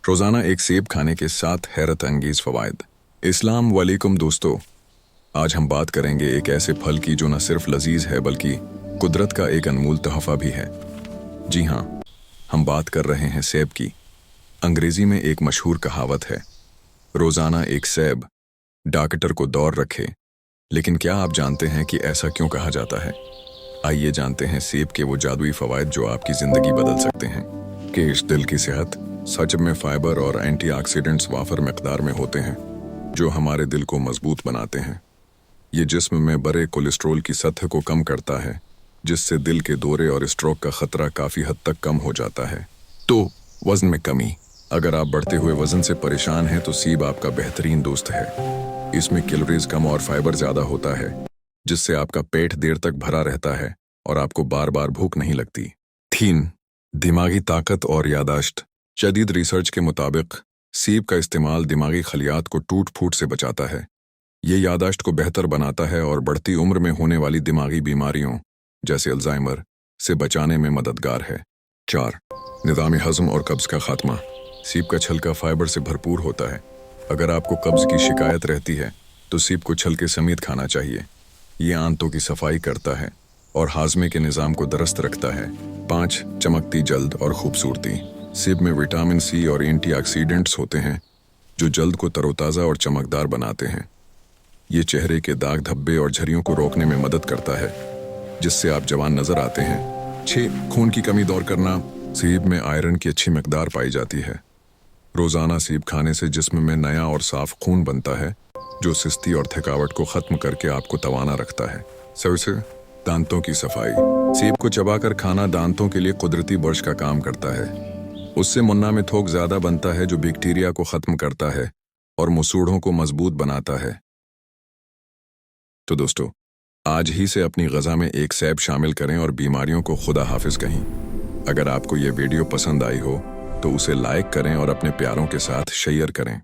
रोज़ाना एक सेब खाने के 7 हैरत अंगेज़ फ़वाइद। इस्लाम वालेकुम दोस्तों, आज हम बात करेंगे एक ऐसे फल की जो न सिर्फ लजीज है बल्कि कुदरत का एक अनमोल तोहफ़ा भी है। जी हाँ, हम बात कर रहे हैं सेब की। अंग्रेज़ी में एक मशहूर कहावत है, रोज़ाना एक सेब डॉक्टर को दौड़ रखे। लेकिन क्या आप जानते हैं कि ऐसा क्यों कहा जाता है? आइए जानते हैं सेब के वो जादुई फ़वाइद जो आपकी ज़िंदगी बदल सकते हैं। केश दिल की सेहत। सच में फाइबर और एंटीऑक्सीडेंट्स वाफर मिकदार में होते हैं जो हमारे दिल को मजबूत बनाते हैं। ये जिस्म में बड़े कोलेस्ट्रॉल की सतह को कम करता है, जिससे दिल के दौरे और स्ट्रोक का खतरा काफ़ी हद तक कम हो जाता है। तो वज़न में कमी। अगर आप बढ़ते हुए वज़न से परेशान हैं तो सेब आपका बेहतरीन दोस्त है। इसमें कैलोरीज कम और फाइबर ज़्यादा होता है, जिससे आपका पेट देर तक भरा रहता है और आपको बार बार भूख नहीं लगती। 3. दिमागी ताकत और यादाश्त। जदीद रिसर्च के मुताबिक सेब का इस्तेमाल दिमागी खलियात को टूट फूट से बचाता है। ये यादाश्त को बेहतर बनाता है और बढ़ती उम्र में होने वाली दिमागी बीमारियों जैसे अल्जाइमर से बचाने में मददगार है। 4. निज़ाम हज़म और कब्ज़ का खात्मा। सेब का छिलका फाइबर से भरपूर होता है। अगर आपको कब्ज़ की शिकायत रहती है तो सेब को छिलके समेत खाना चाहिए। ये आंतों की सफाई करता है और हाजमे के निज़ाम को दुरुस्त रखता है। 5. चमकती जल्द और खूबसूरती। सेब में विटामिन सी और एंटीऑक्सीडेंट्स होते हैं जो जल्द को तरोताज़ा और चमकदार बनाते हैं। ये चेहरे के दाग धब्बे और झुर्रियों को रोकने में मदद करता है, जिससे आप जवान नज़र आते हैं। 6. खून की कमी दूर करना। सेब में आयरन की अच्छी मिकदार पाई जाती है। रोज़ाना सेब खाने से जिस्म में नया और साफ खून बनता है, जो सुस्ती और थकावट को ख़त्म करके आपको तवाना रखता है। सबसे दांतों की सफाई। सेब को चबाकर खाना दांतों के लिए कुदरती ब्रश का काम करता है। उससे मुन्ना में थोक ज़्यादा बनता है जो बैक्टीरिया को ख़त्म करता है और मुसूड़ों को मजबूत बनाता है। तो दोस्तों, आज ही से अपनी ग़ज़ा में एक सेब शामिल करें और बीमारियों को खुदा हाफिज़ कहें। अगर आपको ये वीडियो पसंद आई हो तो उसे लाइक करें और अपने प्यारों के साथ शेयर करें।